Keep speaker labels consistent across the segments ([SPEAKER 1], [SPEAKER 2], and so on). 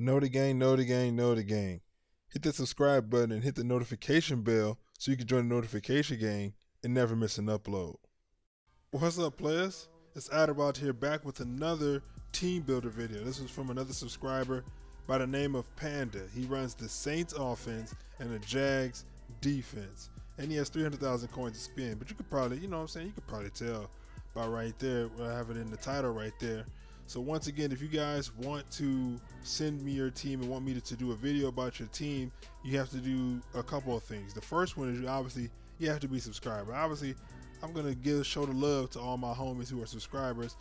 [SPEAKER 1] Know the gang, know the gang, know the gang. Hit the subscribe button and hit the notification bell so you can join the notification gang and never miss an upload. What's up, players? It's IDOLWILD here, back with another team builder video. This was from another subscriber by the name of Panda. He runs the Saints offense and the Jags defense. And he has 300,000 coins to spend. But you could probably, you know what I'm saying, you could probably tell by right there. I have it in the title right there. So once again, if you guys want to send me your team and want me to do a video about your team, you have to do a couple of things. The first one is you have to be a subscriber. Obviously, I'm gonna show the love to all my homies who are subscribers.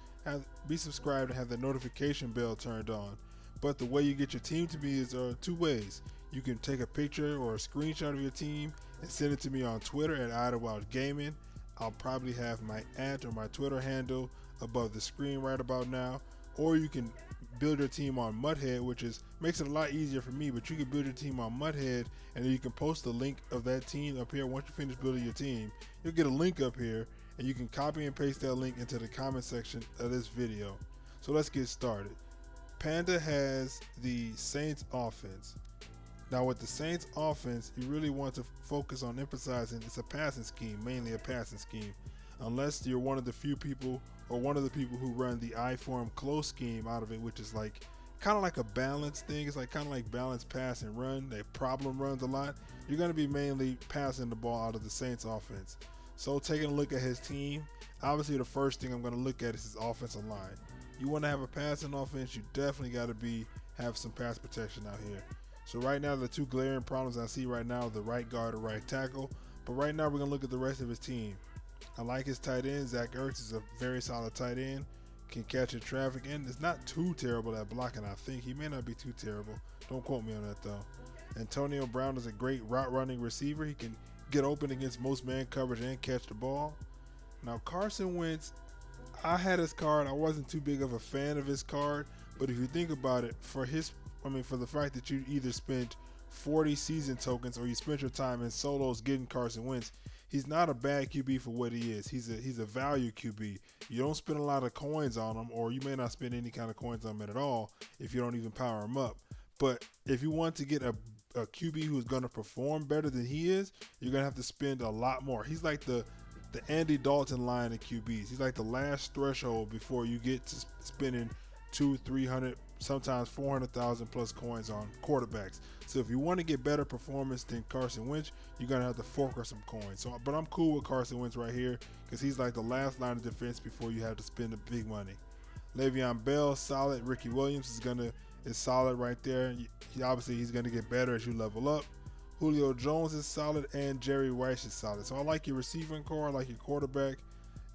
[SPEAKER 1] Be subscribed and have the notification bell turned on. But the way you get your team to me is two ways. You can take a picture or a screenshot of your team and send it to me on Twitter at IDOLWILD Gaming. I'll probably have my @ or my Twitter handle above the screen right about now. Or you can build your team on MUT, which makes it a lot easier for me, but you can build your team on MUT, and then you can post the link of that team up here. Once you finish building your team, you'll get a link up here, and you can copy and paste that link into the comment section of this video. So let's get started. Panda has the Saints offense. Now with the Saints offense, you really want to focus on emphasizing it's a passing scheme, mainly a passing scheme. Unless you're one of the few people or one of the people who run the I-form close scheme out of it, which is like kind of like a balance thing. It's like kind of like balance pass and run. They problem runs a lot. You're going to be mainly passing the ball out of the Saints offense. So taking a look at his team, obviously the first thing I'm going to look at is his offensive line. You want to have a passing offense, you definitely got to have some pass protection out here. So right now the two glaring problems I see right now are the right guard or right tackle. But right now we're going to look at the rest of his team. I like his tight end. Zach Ertz is a very solid tight end. Can catch in traffic and it's not too terrible at blocking. I think he may not be too terrible. Don't quote me on that though. Antonio Brown is a great route running receiver. He can get open against most man coverage and catch the ball. Now Carson Wentz, I had his card. I wasn't too big of a fan of his card, but if you think about it, for the fact that you either spent 40 season tokens or you spent your time in solos getting Carson Wentz, he's not a bad QB for what he is. He's a value QB. You don't spend a lot of coins on him, or you may not spend any kind of coins on him at all if you don't even power him up. But if you want to get a QB who's going to perform better than he is, you're going to have to spend a lot more. He's like the Andy Dalton line of QBs. He's like the last threshold before you get to spending 200, 300, sometimes 400,000 plus coins on quarterbacks. So if you want to get better performance than Carson Wentz, you're going to have to fork her some coins. So, but I'm cool with Carson Wentz right here because he's like the last line of defense before you have to spend the big money. Le'Veon Bell, solid. Ricky Williams is solid right there. Obviously, he's going to get better as you level up. Julio Jones is solid, and Jerry Rice is solid. So I like your receiving core, I like your quarterback.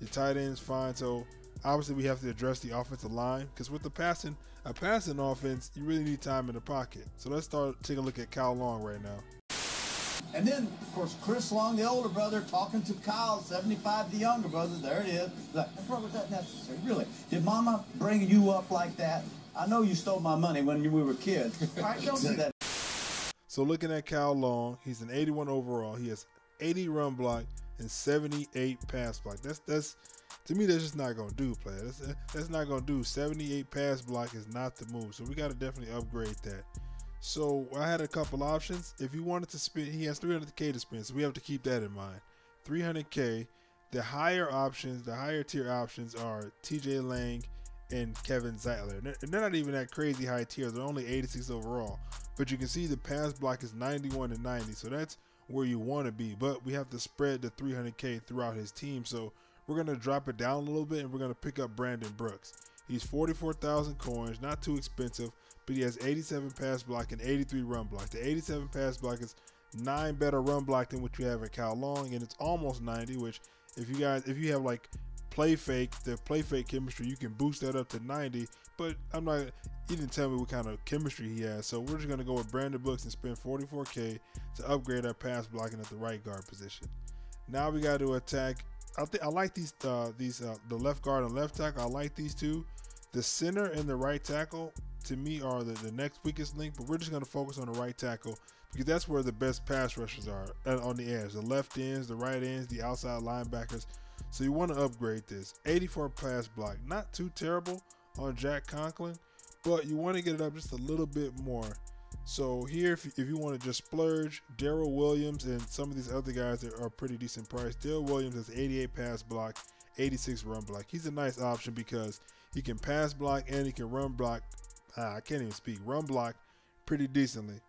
[SPEAKER 1] Your tight end's fine. So obviously, we have to address the offensive line because with a passing offense, you really need time in the pocket. So let's start taking a look at Kyle Long right now.
[SPEAKER 2] And then, of course, Chris Long, the older brother, talking to Kyle, 75, the younger brother. There it is. Like, was that necessary? Really? Did Mama bring you up like that? I know you stole my money when we were kids. All right, don't do that.
[SPEAKER 1] So looking at Kyle Long, he's an 81 overall. He has 80 run block and 78 pass block. That's to me, that's just not gonna do, player. That's not gonna do. 78 pass block is not the move. So we gotta definitely upgrade that. So I had a couple options. If you wanted to spend, he has 300K to spend, so we have to keep that in mind. 300K. The higher options, the higher tier options are TJ Lang and Kevin Zeitler. And they're not even that crazy high tier. They're only 86 overall. But you can see the pass block is 91 to 90. So that's where you want to be. But we have to spread the 300K throughout his team. So we're going to drop it down a little bit and we're going to pick up Brandon Brooks. He's 44,000 coins, not too expensive, but he has 87 pass block and 83 run block. The 87 pass block is 9 better run block than what you have at Kyle Long, and it's almost 90, which if you have like play fake chemistry, you can boost that up to 90, but he didn't tell me what kind of chemistry he has, so we're just going to go with Brandon Brooks and spend 44K to upgrade our pass blocking at the right guard position. Now we got to attack. I like the left guard and left tackle. I like these two. The center and the right tackle to me are the next weakest link, but we're just going to focus on the right tackle because that's where the best pass rushers are on the edge. The left ends, the right ends, the outside linebackers. So you want to upgrade this. 84 pass block, not too terrible on Jack Conklin, but you want to get it up just a little bit more. So here, if you want to just splurge, Darrell Williams and some of these other guys that are pretty decent price. Darrell Williams has 88 pass block, 86 run block. He's a nice option because he can pass block and he can run block. I can't even speak. Run block pretty decently.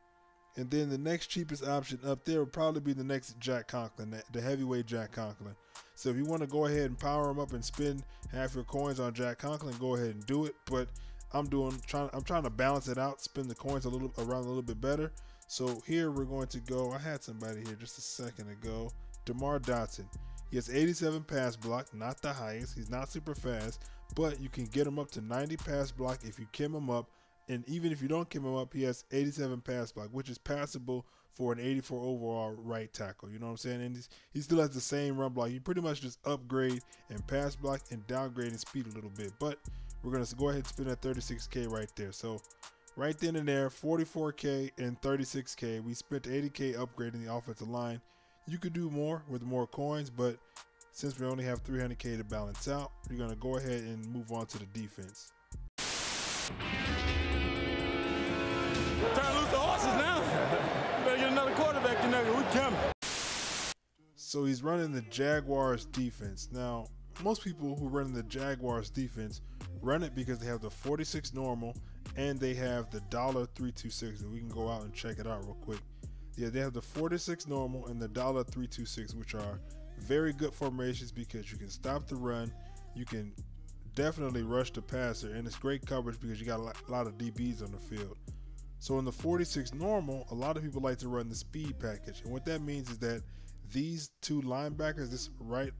[SPEAKER 1] And then the next cheapest option up there would probably be the next Jack Conklin, the heavyweight Jack Conklin. So if you want to go ahead and power him up and spend half your coins on Jack Conklin, go ahead and do it. But I'm trying to balance it out, spend the coins around a little bit better. So here we're going to go. I had somebody here just a second ago. DeMar Dotson. He has 87 pass block, not the highest. He's not super fast, but you can get him up to 90 pass block if you kim him up. And even if you don't kim him up, he has 87 pass block, which is passable for an 84 overall right tackle. You know what I'm saying? And he still has the same run block. You pretty much just upgrade and pass block and downgrade in speed a little bit. But we're going to go ahead and spend that 36K right there. So right then and there, 44K and 36K. We spent 80K upgrading the offensive line. You could do more with more coins, but since we only have 300K to balance out, we're going to go ahead and move on to the defense.
[SPEAKER 3] Trying to lose the horses now. You better get another quarterback, you know, we coming.
[SPEAKER 1] So he's running the Jaguars defense. Now, most people who run the Jaguars defense run it because they have the 46 normal and they have the $326. And we can go out and check it out real quick. Yeah, they have the 46 normal and the $326, which are very good formations because you can stop the run, you can definitely rush the passer, and it's great coverage because you got a lot of DBs on the field. So in the 46 normal, a lot of people like to run the speed package, and what that means is that these two linebackers, this right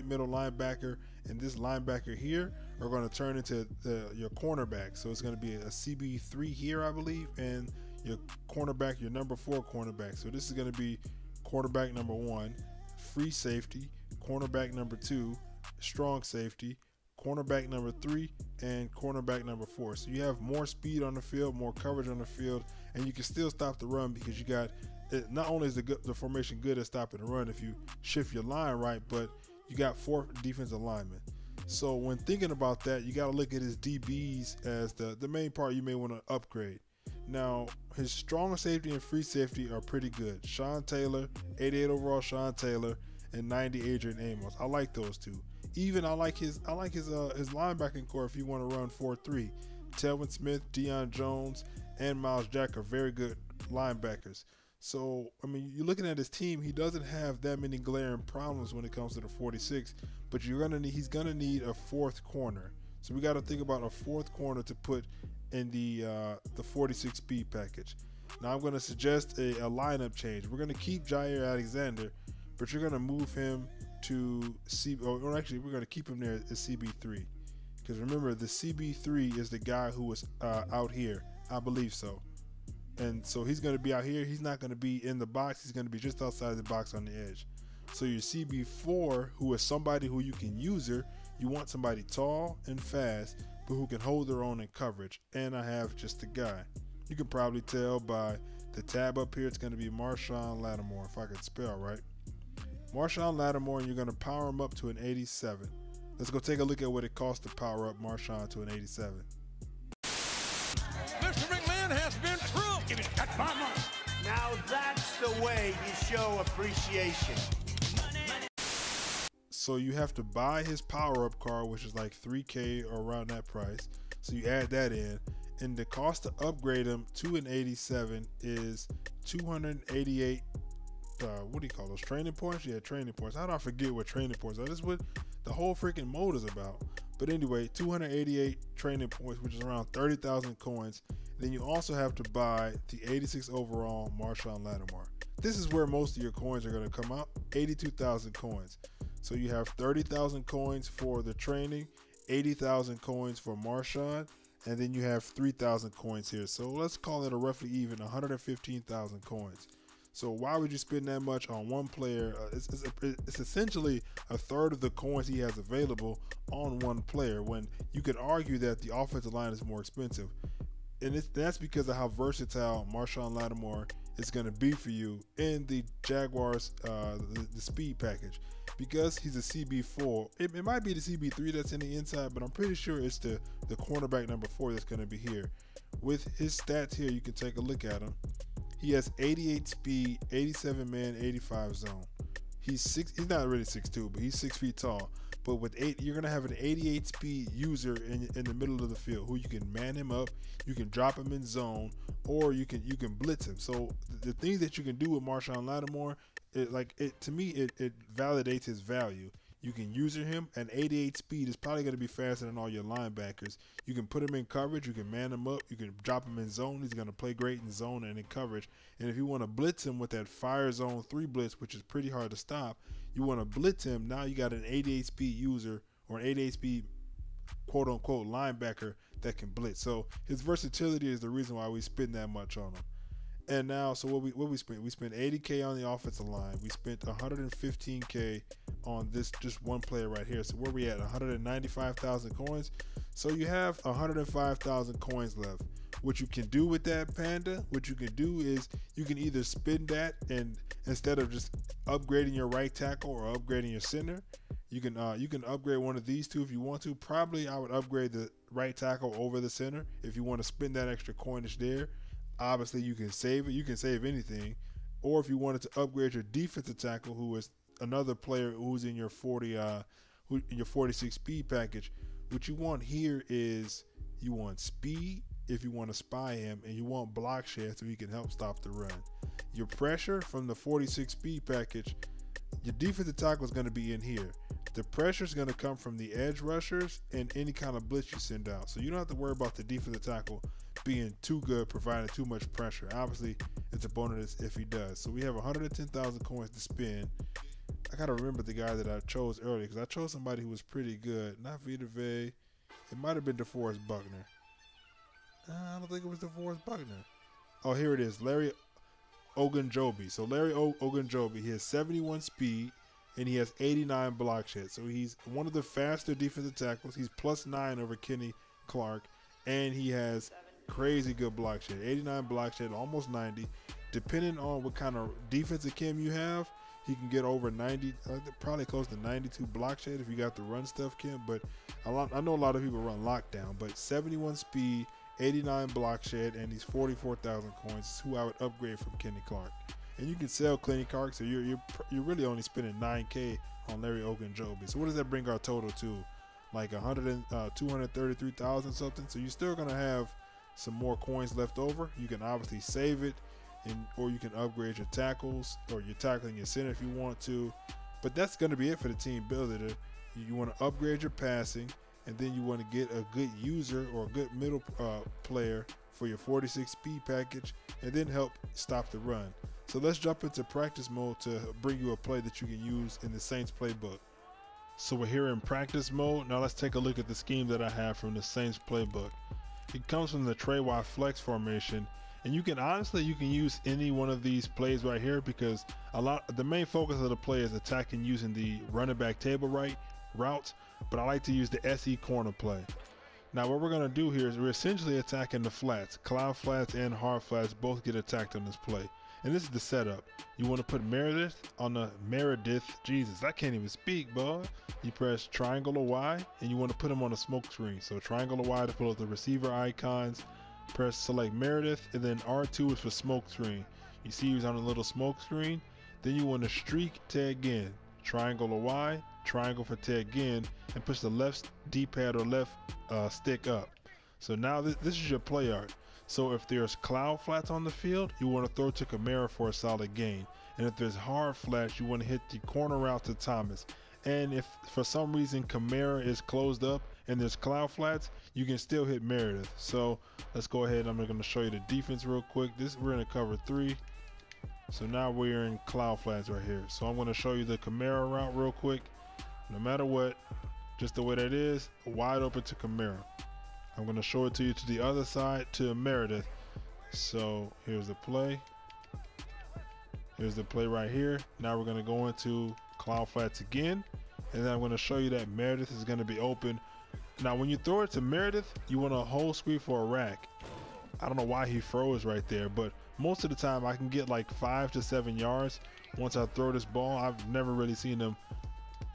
[SPEAKER 1] middle linebacker and this linebacker here, are going to turn into your cornerback. So it's going to be a CB3 here, I believe, and your cornerback, your number 4 cornerback. So this is going to be cornerback number 1, free safety, cornerback number 2, strong safety, cornerback number 3, and cornerback number 4. So you have more speed on the field, more coverage on the field, and you can still stop the run because you got, not only is the formation good at stopping the run if you shift your line right, but you got 4 defensive linemen. So when thinking about that, you got to look at his DBs as the main part you may want to upgrade. Now, his strong safety and free safety are pretty good. Sean Taylor, 88 overall Sean Taylor, and 90 Adrian Amos. I like those two. Even I like his linebacking core if you want to run 4-3. Telvin Smith, Deion Jones, and Miles Jack are very good linebackers. So, I mean, you're looking at his team, he doesn't have that many glaring problems when it comes to the 46, but he's gonna need a 4th corner. So we got to think about a 4th corner to put in the 46 speed package. Now I'm going to suggest a lineup change. We're going to keep Jair Alexander, but you're going to move him to or actually we're going to keep him there as CB3, because remember the CB3 is the guy who was out here, I believe so. And so he's going to be out here. He's not going to be in the box. He's going to be just outside the box on the edge. So your CB4, who is somebody who you can use her, you want somebody tall and fast, but who can hold their own in coverage. And I have just a guy. You can probably tell by the tab up here, it's going to be Marshon Lattimore, if I could spell right. Marshon Lattimore, and you're going to power him up to an 87. Let's go take a look at what it costs to power up Marshon to an 87.
[SPEAKER 3] Mr. McMahon has been proved. Give it that mama.
[SPEAKER 4] Now that's the way you show appreciation.
[SPEAKER 1] So you have to buy his power-up card, which is like $3K or around that price. So you add that in, and the cost to upgrade him to an 87 is 288. What do you call those, training points? Yeah, training points. How do I forget what training points are? This is what the whole freaking mode is about. But anyway, 288 training points, which is around 30,000 coins. Then you also have to buy the 86 overall Marshon Lattimore. This is where most of your coins are going to come out, 82,000 coins. So you have 30,000 coins for the training, 80,000 coins for Marshon, and then you have 3,000 coins here. So let's call it a roughly even 115,000 coins. So why would you spend that much on one player? It's essentially a third of the coins he has available on one player, when you could argue that the offensive line is more expensive. And that's because of how versatile Marshon Lattimore is going to be for you in the Jaguars the speed package, because he's a CB4. It might be the CB3 that's in the inside, but I'm pretty sure it's the cornerback number 4 that's going to be here. With his stats here, you can take a look at him. He has 88 speed, 87 man, 85 zone. He's not really 6'2", but he's 6 feet tall. But with you're gonna have an 88 speed user in the middle of the field who you can man him up, you can drop him in zone, or you can blitz him. So the things that you can do with Marshawn Lattimore, to me it validates his value. You can user him, and 88 speed is probably going to be faster than all your linebackers. You can put him in coverage, you can man him up, you can drop him in zone. He's going to play great in zone and in coverage. And if you want to blitz him with that fire zone 3 blitz, which is pretty hard to stop, you want to blitz him, now you got an 88 speed user, or an 88 speed quote unquote linebacker that can blitz. So his versatility is the reason why we spend that much on him. And now, so what we spent? We spent $80K on the offensive line. We spent $115K on this just one player right here. So where we at? 195,000 coins. So you have 105,000 coins left. What you can do with that, Panda, what you can do is you can either spend that, and instead of just upgrading your right tackle or upgrading your center, you can upgrade one of these two if you want to. Probably I would upgrade the right tackle over the center if you want to spend that extra coinage there. Obviously, you can save it. You can save anything. Or if you wanted to upgrade your defensive tackle, who is another player who's in your 46 speed package, what you want here is you want speed if you want to spy him, and you want block shed so he can help stop the run. Your pressure from the 46 speed package, your defensive tackle is going to be in here. The pressure is going to come from the edge rushers and any kind of blitz you send out. So you don't have to worry about the defensive tackle being too good, providing too much pressure. Obviously, it's a bonus if he does. So we have 110,000 coins to spend. I got to remember the guy that I chose earlier, because I chose somebody who was pretty good. Not Vita Vey. It might have been DeForest Buckner. I don't think it was DeForest Buckner. Oh, here it is. Larry Ogunjobi. So Larry Ogunjobi, he has 71 speed, and he has 89 block shed. So he's one of the faster defensive tackles. He's +9 over Kenny Clark, and he has crazy good block shed. 89 block shed, almost 90. Depending on what kind of defensive chem you have, he can get over 90, probably close to 92 block shed if you got the run stuff chem. But I know a lot of people run lockdown, but 71 speed, 89 block shed, and these 44,000 coins is who I would upgrade from Kenny Clark. And you can sell Kenny Clark, so you're really only spending $9K on Larry Ogunjobi. So what does that bring our total to? Like 233,000 something. So you're still gonna have some more coins left over. You can obviously save it, or you can upgrade your tackles, or your tackling your center if you want to. But that's gonna be it for the team builder. You want to upgrade your passing, and then you want to get a good user or a good middle player for your 46 speed package, and then help stop the run. So let's jump into practice mode to bring you a play that you can use in the Saints playbook. So we're here in practice mode. Now let's take a look at the scheme that I have from the Saints playbook. It comes from the Trey Y flex formation, and you can use any one of these plays right here, because the main focus of the play is attacking using the running back table right routes, but I like to use the SE corner play. Now what we're going to do here is we're essentially attacking the flats. Cloud flats and hard flats both get attacked on this play. And this is the setup. You want to put Meredith on the Jesus, I can't even speak, boy. You press triangle or Y, and you want to put him on a smoke screen. So triangle or Y to pull up the receiver icons. Press select Meredith, and then R2 is for smoke screen. You see he's on a little smoke screen. Then you want to streak tag in. Triangle or Y, triangle for tag in, and push the left D-pad or left stick up. So now this is your play art. So if there's cloud flats on the field, you want to throw to Kamara for a solid gain. And if there's hard flats, you want to hit the corner route to Thomas. And if for some reason Kamara is closed up and there's cloud flats, you can still hit Meredith. So let's go ahead. I'm going to show you the defense real quick. We're in a cover 3. So now we're in cloud flats right here. So I'm going to show you the Kamara route real quick. No matter what, just the way that is, wide open to Kamara. I'm going to show it to you to the other side to Meredith. So here's the play. Here's the play right here. Now we're going to go into cloud flats again. And then I'm going to show you that Meredith is going to be open. Now when you throw it to Meredith, you want to hold screen for a rack. I don't know why he froze right there, but most of the time I can get like 5 to 7 yards once I throw this ball. I've never really seen him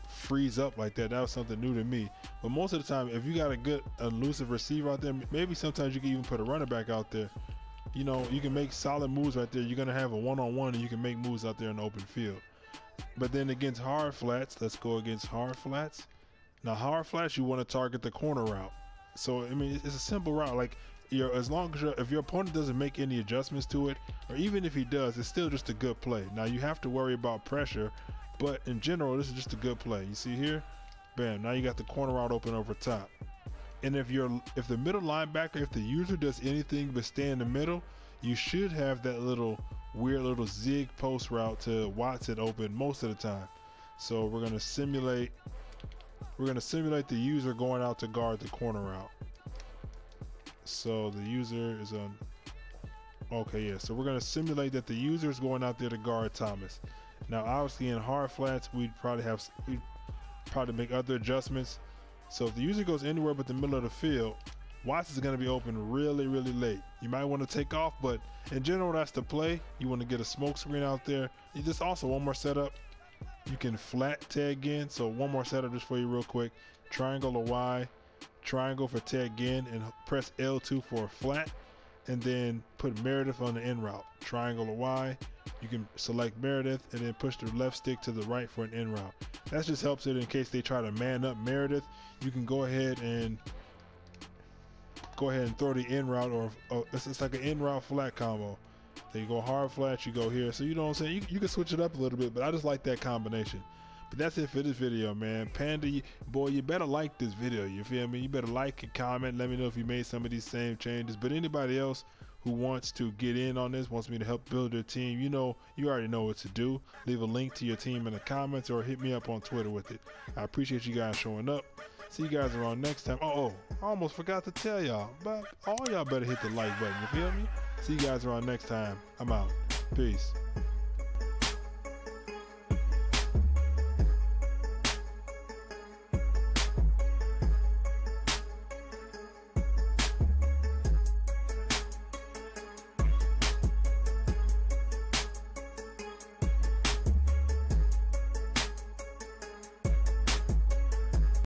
[SPEAKER 1] freeze up like that. That was something new to me. But most of the time, if you got a good elusive receiver out there, maybe sometimes you can even put a running back out there. You know, you can make solid moves right there. You're going to have a one-on-one and you can make moves out there in the open field. But then against hard flats, let's go against hard flats. Now hard flats, you want to target the corner route. So I mean, it's a simple route. Like, as long as if your opponent doesn't make any adjustments to it, or even if he does, it's still just a good play. Now you have to worry about pressure, but in general, this is just a good play. You see here, bam, now you got the corner route open over top. And if the middle linebacker, if the user does anything but stay in the middle, you should have that little weird little zig post route to Watson open most of the time. So we're gonna simulate the user going out to guard the corner route. So the user is on, okay, yeah, so we're going to simulate that the user is going out there to guard Thomas. Now obviously in hard flats we'd probably make other adjustments. So if the user goes anywhere but the middle of the field, Watson is going to be open really late. You might want to take off, but in general that's the play. You want to get a smoke screen out there. Just also one more setup, you can flat tag in. So one more setup just for you real quick. Triangle or Y, triangle for tag in, and press L2 for a flat, and then put Meredith on the in route. Triangle or Y, you can select Meredith and then push the left stick to the right for an in route. That just helps it in case they try to man up Meredith. You can go ahead and throw the in route, or it's like an in route flat combo. Then you go hard flat, you go here. So you know what I'm saying, you can switch it up a little bit, but I just like that combination. But that's it for this video, man. Panda, boy, you better like this video, you feel me? You better like and comment, let me know if you made some of these same changes. But anybody else who wants to get in on this, wants me to help build their team, you already know what to do. Leave a link to your team in the comments or hit me up on Twitter with it. I appreciate you guys showing up. See you guys around next time. Oh, I almost forgot to tell y'all, but all y'all better hit the like button, you feel me? See you guys around next time. I'm out. Peace.